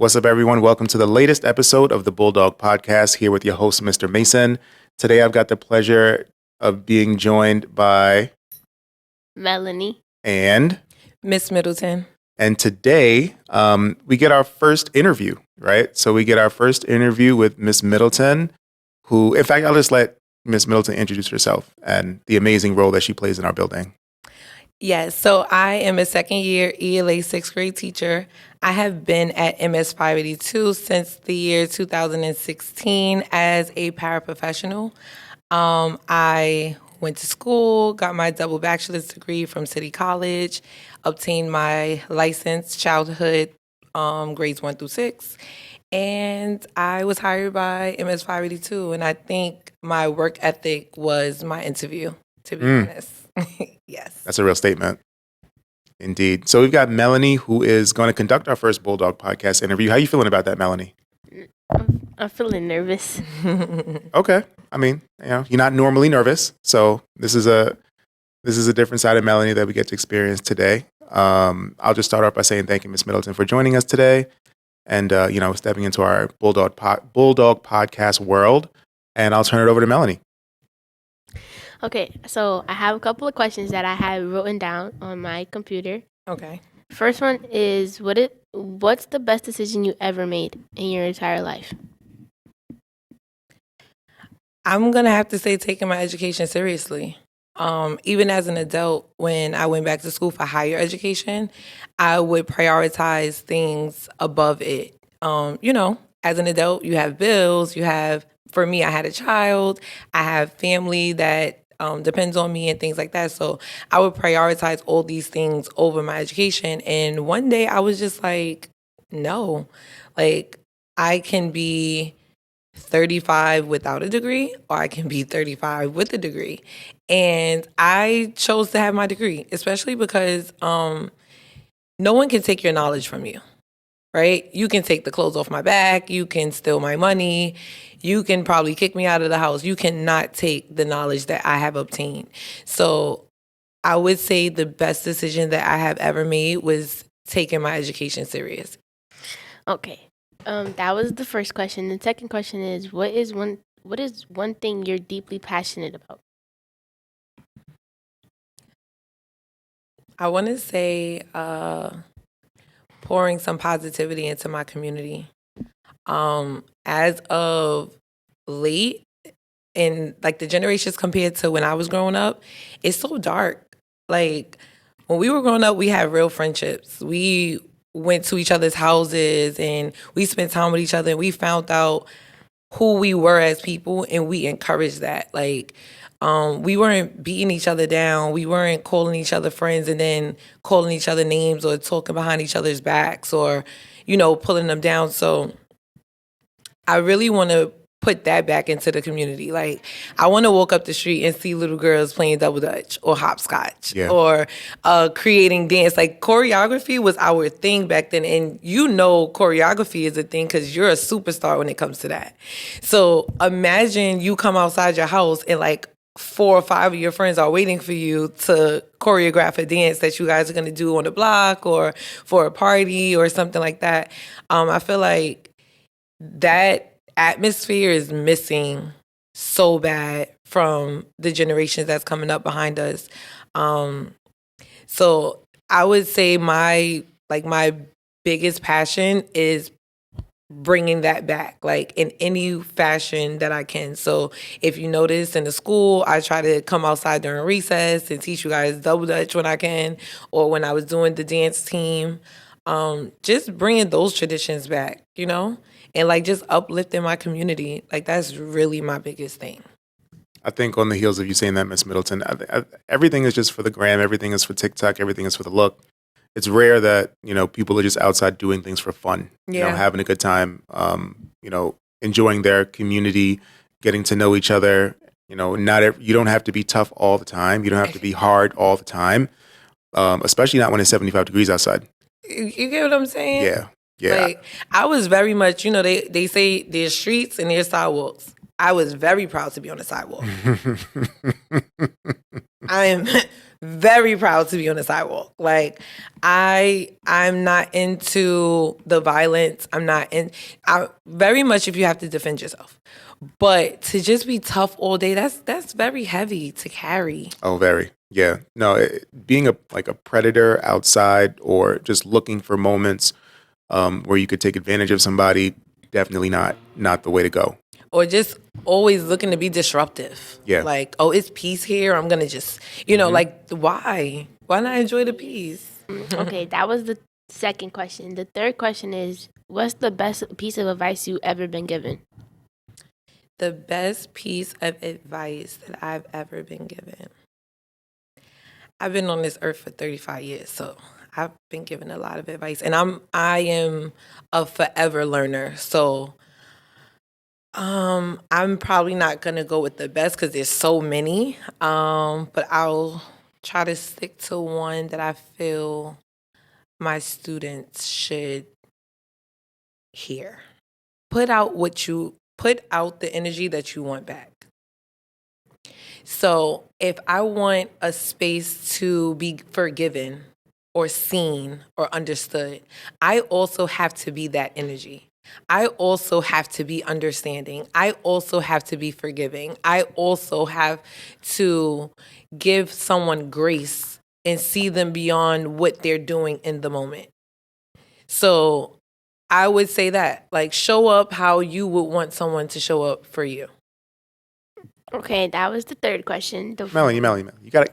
What's up, everyone? Welcome to the latest episode of the Bulldog podcast, here with your host, Mr. Mason. Today, I've got the pleasure of being joined by Melanie and Miss Middleton. And today, we get our first interview, right? So we get our first interview with Miss Middleton, who, in fact, I'll just let Miss Middleton introduce herself and the amazing role that she plays in our building. Yes, so I am a second year ELA sixth grade teacher. I have been at MS 582 since the year 2016 as a paraprofessional. I went to school, got my double bachelor's degree from City College, obtained my license childhood grades 1 through 6, and I was hired by MS 582, and I think my work ethic was my interview, to be honest. Yes. That's a real statement. Indeed. So we've got Melanie, who is going to conduct our first Bulldog podcast interview. How are you feeling about that, Melanie? I'm feeling nervous. Okay. I mean, you're not normally nervous, so this is a different side of Melanie that we get to experience today. I'll just start off by saying thank you, Miss Middleton, for joining us today, and stepping into our Bulldog podcast world. And I'll turn it over to Melanie. Okay, so I have a couple of questions that I have written down on my computer. Okay. First one is, what's the best decision you ever made in your entire life? I'm going to have to say taking my education seriously. Even as an adult, when I went back to school for higher education, I would prioritize things above it. As an adult, you have bills, for me, I had a child, I have family that depends on me and things like that. So I would prioritize all these things over my education. And one day I was just like, no, I can be 35 without a degree, or I can be 35 with a degree. And I chose to have my degree, especially because no one can take your knowledge from you, right? You can take the clothes off my back. You can steal my money. You can probably kick me out of the house. You cannot take the knowledge that I have obtained. So I would say the best decision that I have ever made was taking my education serious. Okay, that was the first question. The second question is, what is one thing you're deeply passionate about? I want to say pouring some positivity into my community. As of late, and the generations compared to when I was growing up, it's so dark. When we were growing up, we had real friendships. We went to each other's houses and we spent time with each other, and we found out who we were as people, and we encouraged that. We weren't beating each other down. We weren't calling each other friends and then calling each other names or talking behind each other's backs or, pulling them down. So I really want to put that back into the community. I want to walk up the street and see little girls playing double dutch or hopscotch or creating dance. Choreography was our thing back then. And choreography is a thing because you're a superstar when it comes to that. So imagine you come outside your house and 4 or 5 of your friends are waiting for you to choreograph a dance that you guys are going to do on the block or for a party or something like that. I feel like that atmosphere is missing so bad from the generations that's coming up behind us. So I would say my biggest passion is bringing that back, in any fashion that I can. So if you notice in the school, I try to come outside during recess and teach you guys double dutch when I can, or when I was doing the dance team, just bringing those traditions back, and just uplifting my community. That's really my biggest thing. I think on the heels of you saying that, Miss Middleton, everything is just for the gram. Everything is for TikTok. Everything is for the look. It's rare that, people are just outside doing things for fun, having a good time, enjoying their community, getting to know each other. You don't have to be tough all the time. You don't have to be hard all the time, especially not when it's 75 degrees outside. You get what I'm saying? Yeah. Yeah. I was very much, they say there's streets and there's sidewalks. I was very proud to be on the sidewalk. I am very proud to be on the sidewalk. Like I'm not into the violence. I very much if you have to defend yourself. But to just be tough all day, that's very heavy to carry. Oh, very. Yeah. No, being a predator outside or just looking for moments where you could take advantage of somebody, definitely not the way to go. Or just always looking to be disruptive. Yeah. Like, oh, it's peace here. I'm going to just, like, why? Why not enjoy the peace? Okay, that was the second question. The third question is, what's the best piece of advice you've ever been given? The best piece of advice that I've ever been given. I've been on this earth for 35 years, so I've been given a lot of advice. And I am a forever learner, so I'm probably not gonna go with the best because there's so many. But I'll try to stick to one that I feel my students should hear. Put out the energy that you want back. So if I want a space to be forgiven or seen or understood, I also have to be that energy. I also have to be understanding. I also have to be forgiving. I also have to give someone grace and see them beyond what they're doing in the moment. So I would say that, like, show up how you would want someone to show up for you. Okay, that was the third question. Melanie, you gotta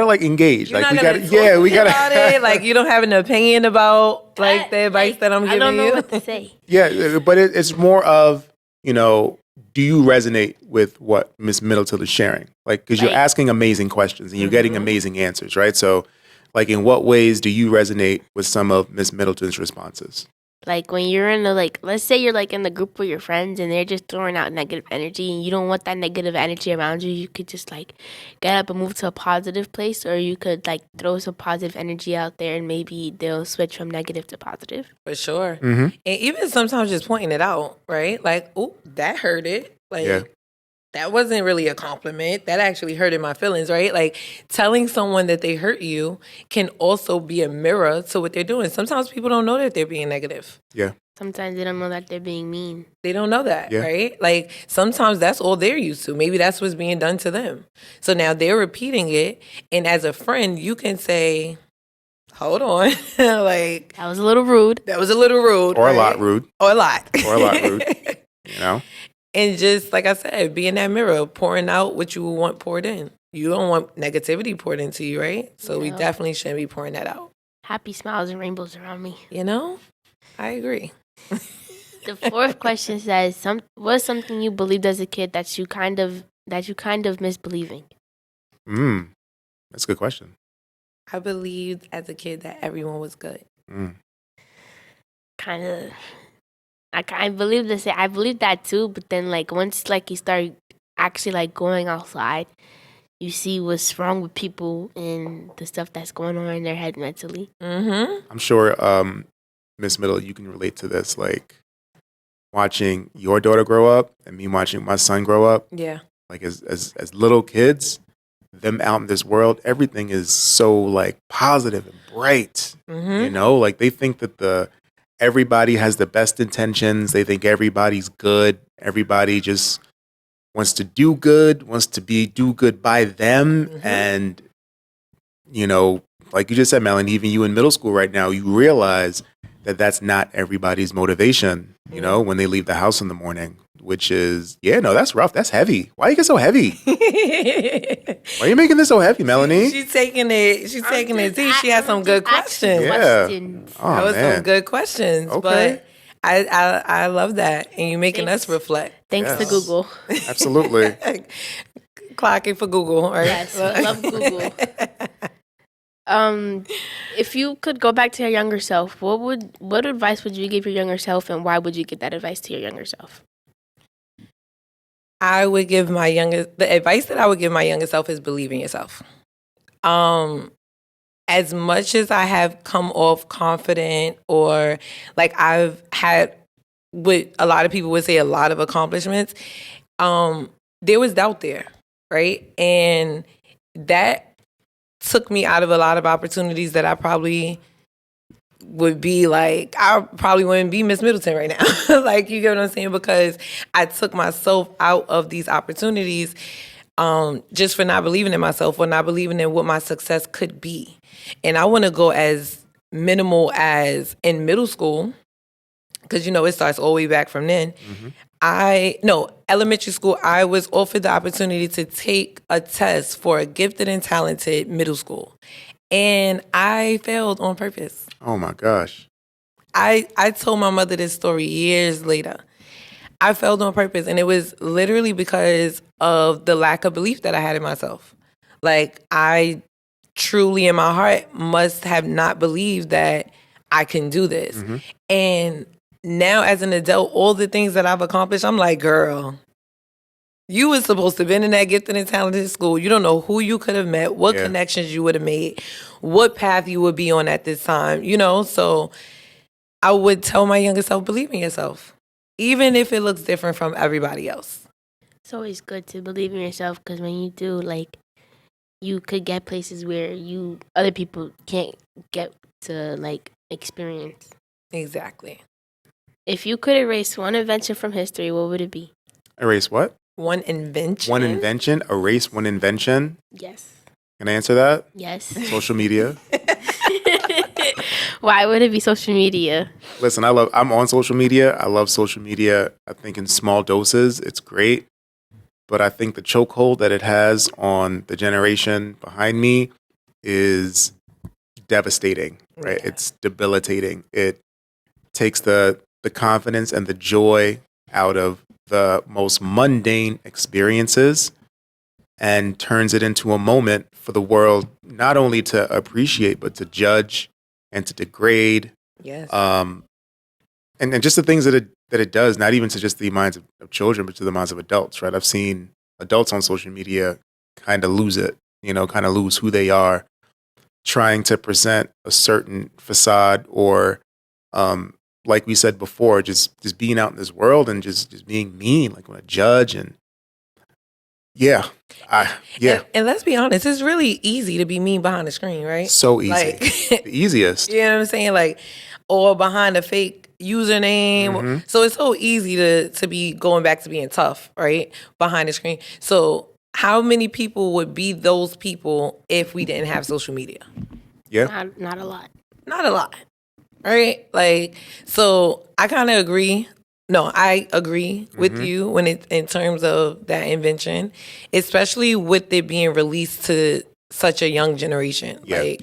like engage. You're like not we gotta about it. Like you don't have an opinion about like the advice that I'm giving you. I don't know what to say. Yeah, but it's more of, do you resonate with what Miss Middleton is sharing? Like, because you're asking amazing questions and you're getting amazing answers, right? So, like, in what ways do you resonate with some of Miss Middleton's responses? Like when you're in let's say you're like in the group with your friends and they're just throwing out negative energy and you don't want that negative energy around you, you could just like get up and move to a positive place, or you could like throw some positive energy out there and maybe they'll switch from negative to positive. For sure. Mm-hmm. And even sometimes just pointing it out, right? Like, oh, that hurt it. Like, that wasn't really a compliment. That actually hurted my feelings, right? Like, telling someone that they hurt you can also be a mirror to what they're doing. Sometimes people don't know that they're being negative. Yeah. Sometimes they don't know that they're being mean. They don't know that, right? Like, sometimes that's all they're used to. Maybe that's what's being done to them. So now they're repeating it. And as a friend, you can say, hold on. Like, that was a little rude. That was a little rude. Or right? a lot rude. Or a lot. Or a lot rude. And just, like I said, be in that mirror, pouring out what you want poured in. You don't want negativity poured into you, right? So we definitely shouldn't be pouring that out. Happy smiles and rainbows around me. I agree. The fourth question says, what's something you believed as a kid that you kind of miss believing? That's a good question. I believed as a kid that everyone was good. Kind of. I believe this. I believe that too. But then, like once, like you start actually like going outside, you see what's wrong with people and the stuff that's going on in their head mentally. Mm-hmm. I'm sure, Miss Middle, you can relate to this. Like watching your daughter grow up and me watching my son grow up. Yeah. Like as little kids, them out in this world, everything is so like positive and bright. Mm-hmm. Like they think that everybody has the best intentions. They think everybody's good. Everybody just wants to do good, wants to do good by them. Mm-hmm. And, like you just said, Melanie, even you in middle school right now, you realize that that's not everybody's motivation, when they leave the house in the morning, which is, that's rough. That's heavy. Why you get so heavy? Why are you making this so heavy, Melanie? She's taking it. She's taking it deep. She has some good questions. Yeah. Oh, that was some good questions. Okay. But I love that. And you're making us reflect. Thanks to Google. Absolutely. Clocking for Google. Right? Yes, I love Google. If you could go back to your younger self, what advice would you give your younger self, and why would you give that advice to your younger self? I would give the advice that I would give my younger self is believe in yourself. As much as I have come off confident, or like I've had what a lot of people would say a lot of accomplishments, there was doubt there, right? And that took me out of a lot of opportunities that I probably would be like, I probably wouldn't be Miss Middleton right now. Like, you get what I'm saying? Because I took myself out of these opportunities just for not believing in myself or not believing in what my success could be. And I want to go as minimal as in middle school, because, it starts all the way back from then. Elementary school, I was offered the opportunity to take a test for a gifted and talented middle school. And I failed on purpose. Oh my gosh. I told my mother this story years later. I failed on purpose, and it was literally because of the lack of belief that I had in myself. Like, I truly in my heart must have not believed that I can do this. And now as an adult, all the things that I've accomplished, I'm like, girl, you was supposed to have been in that gifted and talented school. You don't know who you could have met, what connections you would have made, what path you would be on at this time, So I would tell my younger self, believe in yourself, even if it looks different from everybody else. It's always good to believe in yourself, because when you do, like, you could get places where other people can't get to, like, experience. Exactly. If you could erase one invention from history, what would it be? Erase what? One invention? One invention? Erase one invention? Yes. Can I answer that? Yes. Social media. Why would it be social media? Listen, I'm on social media. I love social media. I think in small doses, it's great. But I think the chokehold that it has on the generation behind me is devastating, right? Yeah. It's debilitating. It takes the confidence and the joy out of the most mundane experiences and turns it into a moment for the world not only to appreciate, but to judge and to degrade. Yes. And just the things that it does, not even to just the minds of children, but to the minds of adults, right? I've seen adults on social media kind of lose it, kind of lose who they are, trying to present a certain facade or, like we said before, just being out in this world and just being mean, like a judge. And yeah. And let's be honest, it's really easy to be mean behind the screen, right? So easy. Like, the easiest. You know what I'm saying? Like, or behind a fake username. So it's so easy to be going back to being tough, right? Behind the screen. So how many people would be those people if we didn't have social media? Yeah. Not a lot. Not a lot. Right? Like, so I kind of agree. No, I agree with you when it in terms of that invention, especially with it being released to such a young generation. Yeah.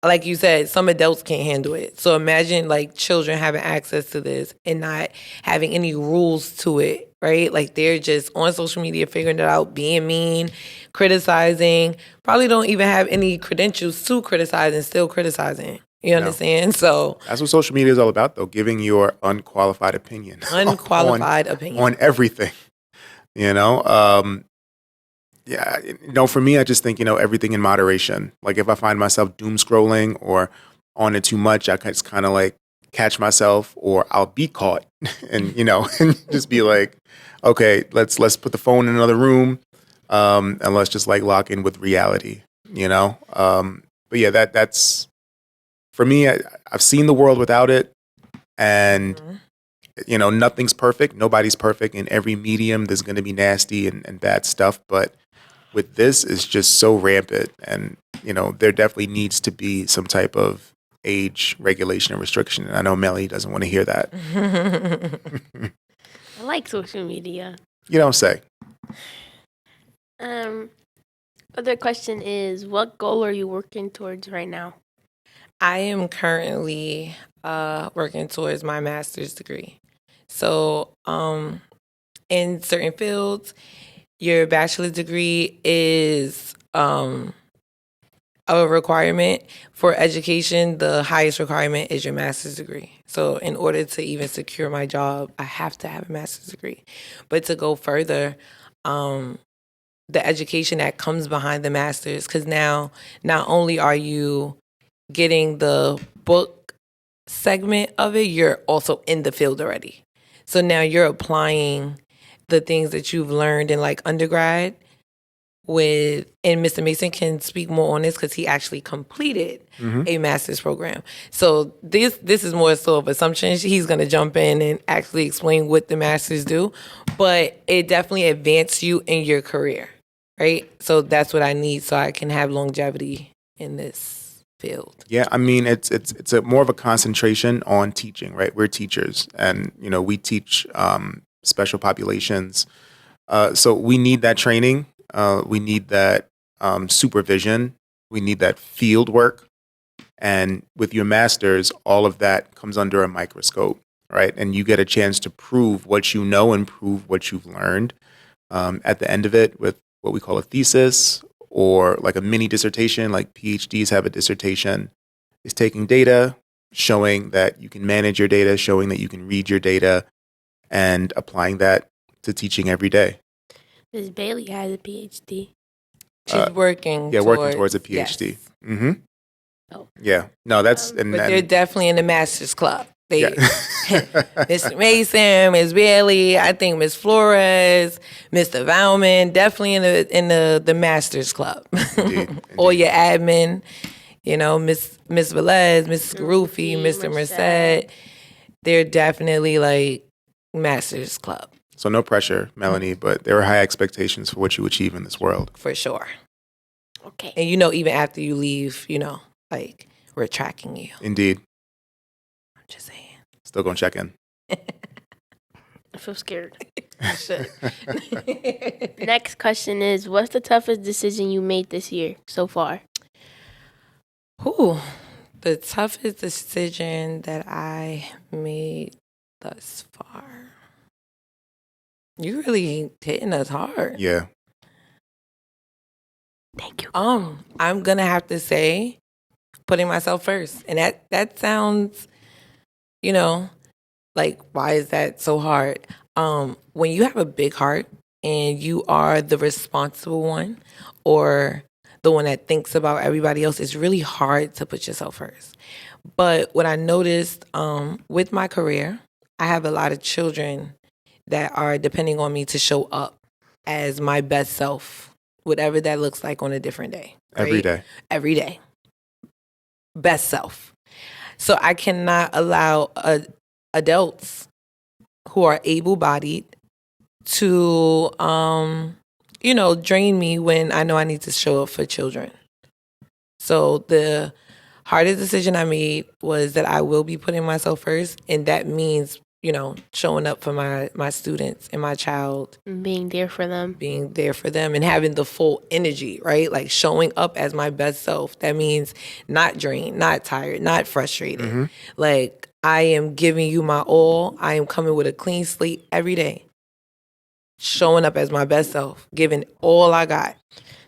Like you said, some adults can't handle it. So imagine like children having access to this and not having any rules to it, right? Like they're just on social media figuring it out, being mean, criticizing, probably don't even have any credentials to criticize and still criticizing. You understand? So that's what social media is all about, though, giving your unqualified opinion. Unqualified opinion. On everything. For me, I just think, everything in moderation. Like if I find myself doom scrolling or on it too much, I just kind of like catch myself, or I'll be caught and, and just be like, okay, let's put the phone in another room and let's just like lock in with reality, But yeah, that's, for me, I've seen the world without it, and nothing's perfect. Nobody's perfect. In every medium, there's going to be nasty and bad stuff. But with this, it's just so rampant, and there definitely needs to be some type of age regulation and restriction. And I know Melanie doesn't want to hear that. I like social media. You don't say. Other question is, what goal are you working towards right now? I am currently working towards my master's degree. So in certain fields, your bachelor's degree is a requirement. For education, the highest requirement is your master's degree. So in order to even secure my job, I have to have a master's degree. But to go further, the education that comes behind the master's, because now not only are you getting the book segment of it, you're also in the field already. So now you're applying the things that you've learned in like undergrad with, and Mr. Mason can speak more on this because he actually completed a master's program. So this is more so of assumptions. He's going to jump in and actually explain what the masters do, but it definitely advanced you in your career, right? So that's what I need so I can have longevity in this field. Yeah, I mean, it's a more of a concentration on teaching, right? We're teachers, and we teach special populations, so we need that training. We need that supervision. We need that field work. And with your master's, all of that comes under a microscope, right? And you get a chance to prove what you know and prove what you've learned at the end of it with what we call a thesis or like a mini dissertation, like PhDs have a dissertation. Is taking data, showing that you can manage your data, showing that you can read your data, and applying that to teaching every day. Miss Bailey has a PhD. She's working towards a PhD. Yes. Mm-hmm. Oh. Yeah. No, but they're definitely in the master's club. Yeah. Mr. Mason, Miss Bailey, I think Miss Flores, Mr. Valman, definitely in the master's club. Indeed. Or your admin, Miss Velez, Miss Garufi, Mr. Merced. They're definitely like master's club. So no pressure, Melanie, but there are high expectations for what you achieve in this world. For sure. Okay. And even after you leave, like we're tracking you. Indeed. I'm just saying. Still gonna check in. I feel scared. You should. Next question is, what's the toughest decision you made this year so far? Ooh, the toughest decision that I made thus far. You really hitting us hard. Yeah. Thank you. I'm gonna have to say putting myself first. And that sounds, like why is that so hard? When you have a big heart and you are the responsible one or the one that thinks about everybody else, it's really hard to put yourself first. But what I noticed with my career, I have a lot of children that are depending on me to show up as my best self, whatever that looks like on a different day. Right? Every day. Best self. So I cannot allow adults who are able-bodied to, drain me when I know I need to show up for children. So the hardest decision I made was that I will be putting myself first, and that means showing up for my students and my child. Being there for them. Being there for them and having the full energy, right? Like showing up as my best self. That means not drained, not tired, not frustrated. Mm-hmm. Like I am giving you my all. I am coming with a clean slate every day. Showing up as my best self. Giving all I got.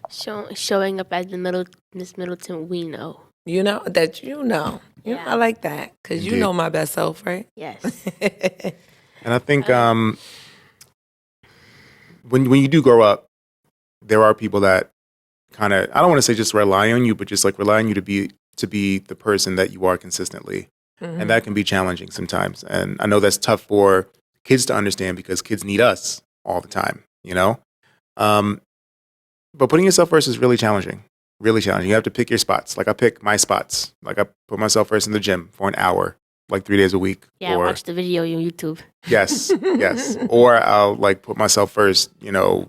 Showing up as Miss Middleton we know. Yeah. I like that because you know my best self, right? Yes. And I think when you do grow up, there are people that kind of, I don't want to say just rely on you, but just like rely on you to be the person that you are consistently. Mm-hmm. And that can be challenging sometimes. And I know that's tough for kids to understand because kids need us all the time, But putting yourself first is really challenging. Really challenging. You have to pick your spots. Like I pick my spots. Like I put myself first in the gym for an hour, like 3 days a week. Yeah, watch the video on YouTube. Yes, yes. Or I'll like put myself first, a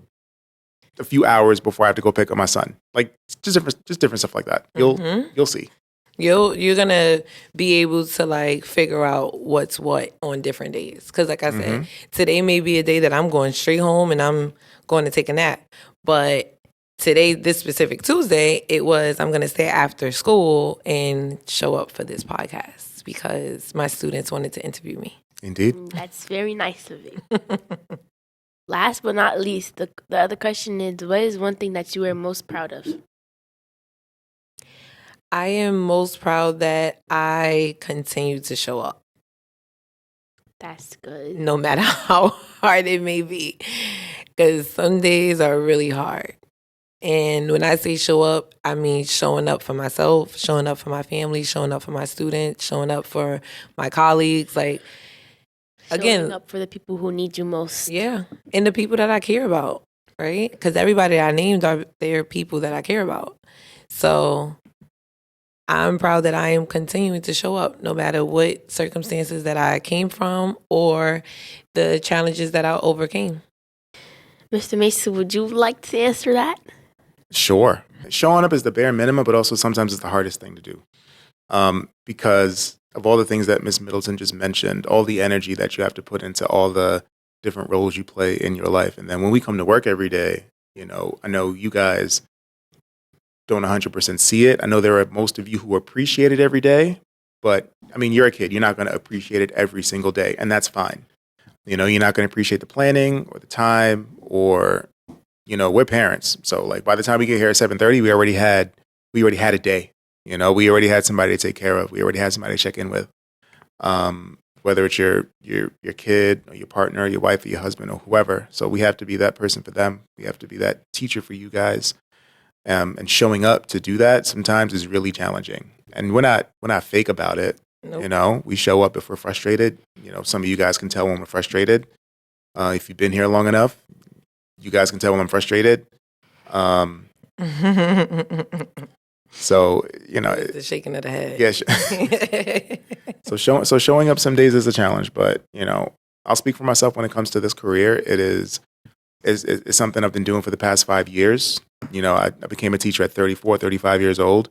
few hours before I have to go pick up my son. Like just different stuff like that. You'll see. You're gonna be able to like figure out what's what on different days. Because like I said, today may be a day that I'm going straight home and I'm going to take a nap. But today, this specific Tuesday, I'm going to stay after school and show up for this podcast because my students wanted to interview me. Indeed. That's very nice of you. Last but not least, the other question is, what is one thing that you are most proud of? I am most proud that I continue to show up. That's good. No matter how hard it may be. Because some days are really hard. And when I say show up, I mean showing up for myself, showing up for my family, showing up for my students, showing up for my colleagues. Like, showing up for the people who need you most. Yeah. And the people that I care about. right? Because everybody I named they're people that I care about. So I'm proud that I am continuing to show up no matter what circumstances that I came from or the challenges that I overcame. Mr. Mason, would you like to answer that? Sure. Showing up is the bare minimum, but also sometimes it's the hardest thing to do. Because of all the things that Miss Middleton just mentioned, all the energy that you have to put into all the different roles you play in your life. And then when we come to work every day, I know you guys don't 100% see it. I know there are most of you who appreciate it every day, but I mean, you're a kid. You're not going to appreciate it every single day, and that's fine. You're not going to appreciate the planning or the time or, we're parents. So like by the time we get here at 7:30, we already had a day. We already had somebody to take care of. We already had somebody to check in with. Whether it's your kid or your partner, your wife or your husband or whoever. So we have to be that person for them. We have to be that teacher for you guys. And showing up to do that sometimes is really challenging. And we're not fake about it. Nope. We show up if we're frustrated. Some of you guys can tell when we're frustrated. If you've been here long enough, you guys can tell when I'm frustrated. So, the shaking of the head. Yeah. So showing up some days is a challenge, but I'll speak for myself when it comes to this career. It is something I've been doing for the past 5 years. I became a teacher at 34, 35 years old,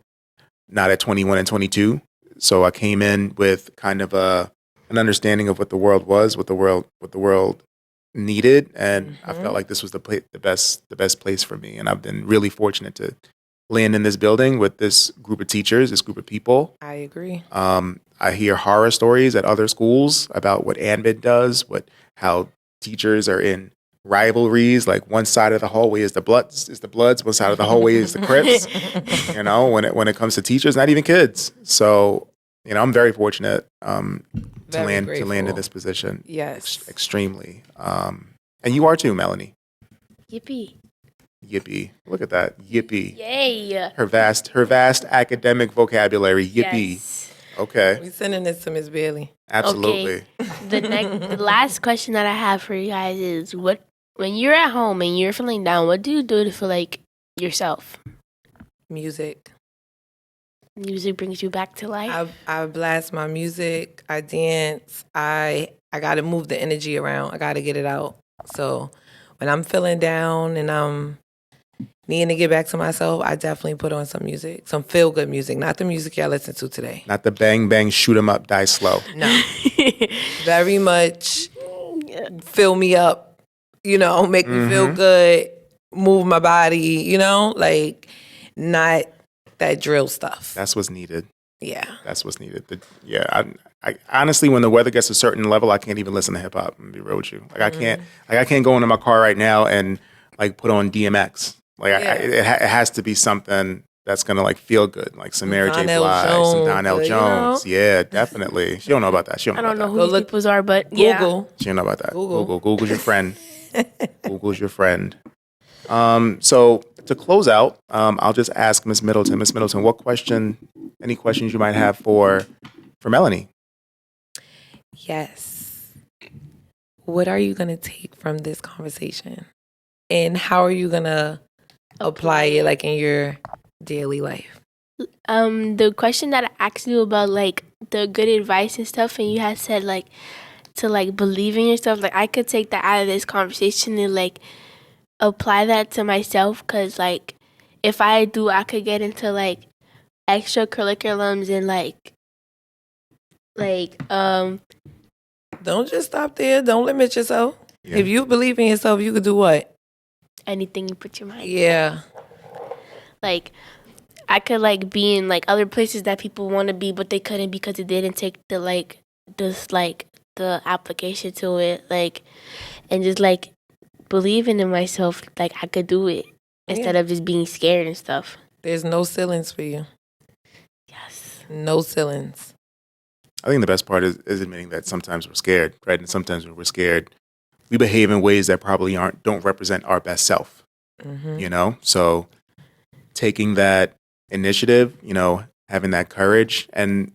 not at 21 and 22. So I came in with kind of an understanding of what the world was, what the world needed, and I felt like this was the best place for me. And I've been really fortunate to land in this building with this group of teachers, this group of people. I agree. I hear horror stories at other schools about what ANMID does, how teachers are in rivalries. Like one side of the hallway is the Bloods, one side of the hallway is the Crips. When it comes to teachers, not even kids. So I'm very fortunate to land in this position. Yes, extremely. And you are too, Melanie. Yippee. Yippee. Look at that. Yippee. Yay. Her vast academic vocabulary. Yippee. Yes. Okay. We're sending this to Miss Bailey. Absolutely. Okay. The last question that I have for you guys is when you're at home and you're feeling down, what do you do to feel like yourself? Music. Music brings you back to life? I blast my music. I dance. I got to move the energy around. I got to get it out. So when I'm feeling down and I'm needing to get back to myself, I definitely put on some music, some feel-good music, not the music y'all listen to today. Not the bang, bang, shoot 'em up, die slow. No. Very much fill me up, make me feel good, move my body, like not that drill stuff. That's what's needed. Yeah. That's what's needed. I honestly, when the weather gets a certain level, I can't even listen to hip hop. I'm gonna be real with you. I can't go into my car right now and like put on DMX. It has to be something that's gonna feel good, like some Mary J. Blige, some Donnell Jones. Yeah, definitely. She don't know about that. I don't know who these people are, but Google. She don't know about that. Google's your friend. Google's your friend. So to close out, I'll just ask Miss Middleton. Miss Middleton, any questions you might have for Melanie? Yes. What are you gonna take from this conversation, and how are you gonna apply it like in your daily life? The question that I asked you about like the good advice and stuff, and you had said like to like believe in yourself. Like I could take that out of this conversation and like apply that to myself, because like if I do, I could get into like extracurriculums and like don't just stop there. Don't limit yourself. Yeah. If you believe in yourself, you could do what? Anything you put your mind. Yeah. Like I could like be in like other places that people want to be, but they couldn't because it didn't take the application to it, like, and just like believing in myself, like I could do it instead of just being scared and stuff. There's no ceilings for you. Yes. No ceilings. I think the best part is admitting that sometimes we're scared, right? And sometimes when we're scared, we behave in ways that probably don't represent our best self. Mm-hmm. So taking that initiative, having that courage, and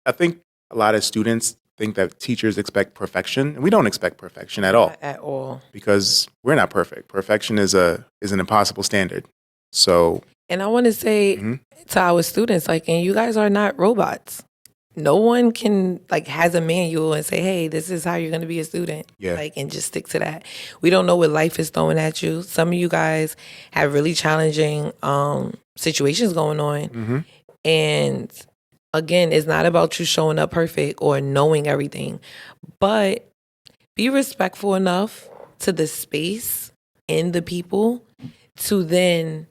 I think a lot of students think that teachers expect perfection, and we don't expect perfection at all. Not at all. Because we're not perfect. Perfection is an impossible standard. So, and I want to say to our students, like, and you guys are not robots. No one can has a manual and say, hey, this is how you're going to be a student. Yeah. And just stick to that. We don't know what life is throwing at you. Some of you guys have really challenging situations going on. And again, it's not about you showing up perfect or knowing everything, but be respectful enough to the space and the people to then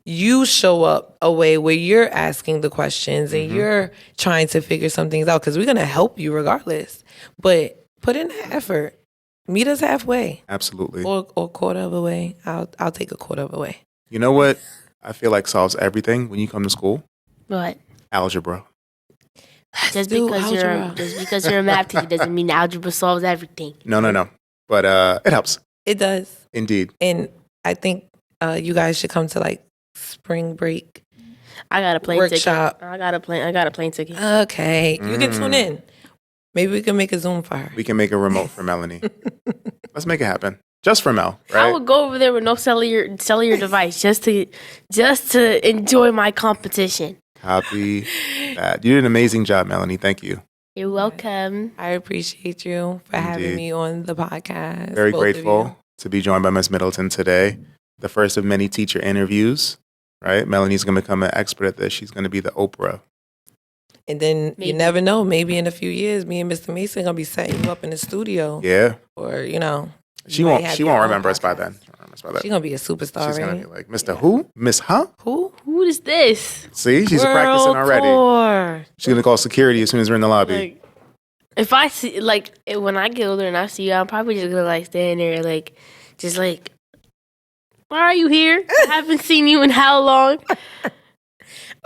you show up a way where you're asking the questions and you're trying to figure some things out, because we're going to help you regardless. But put in the effort. Meet us halfway. Absolutely. Or quarter of a way. I'll take a quarter of a way. You know what I feel like solves everything when you come to school? What? Algebra. Just because you're a math teacher doesn't mean algebra solves everything. No. But it helps. It does. Indeed. And I think you guys should come to spring break. I got a plane workshop. ticket. I got a plane ticket. Okay. You can tune in. Maybe we can make a Zoom for her. We can make a remote for Melanie. Let's make it happen. Just for Mel, right? I would go over there with no cellular device just to enjoy my competition. Copy that. You did an amazing job, Melanie. Thank you. You're welcome. I appreciate you for having me on the podcast. Very grateful to be joined by Ms. Middleton today. The first of many teacher interviews, right? Melanie's going to become an expert at this. She's going to be the Oprah. And then you never know. Maybe in a few years, me and Mr. Mason going to be setting you up in the studio. Yeah. Or, She won't remember us by then. She's going to be a superstar, She's right? going to be like, Mr. Who? Miss Huh? Who? Who is this? See? She's practicing already. She's going to call security as soon as we're in the lobby. If I see, when I get older and I see you, I'm probably just going to, stand there, why are you here? I haven't seen you in how long?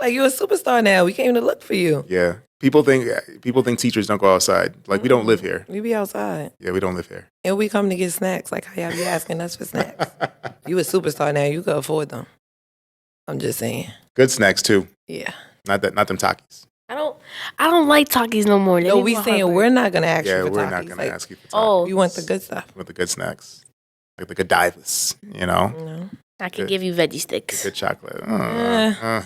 You're a superstar now. We came to look for you. Yeah. People think teachers don't go outside. We don't live here. We be outside. Yeah, we don't live here. And we come to get snacks. How y'all be asking us for snacks? You a superstar now. You can afford them. I'm just saying. Good snacks too. Yeah. Not them Takis. I don't like Takis no more. No, we saying we're not gonna ask you for Takis. Yeah, we're not gonna ask you for Takis. Oh, you want the good stuff. You want the good snacks. The Godivas, No. I can give you veggie sticks. Good chocolate. I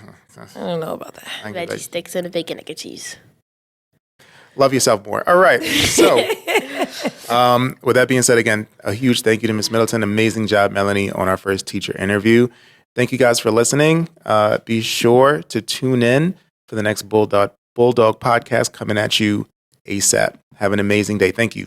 don't know about that. Veggie sticks and a bacon, egg, and cheese. Love yourself more. All right. So, with that being said, again, a huge thank you to Ms. Middleton. Amazing job, Melanie, on our first teacher interview. Thank you guys for listening. Be sure to tune in for the next Bulldog podcast coming at you ASAP. Have an amazing day. Thank you.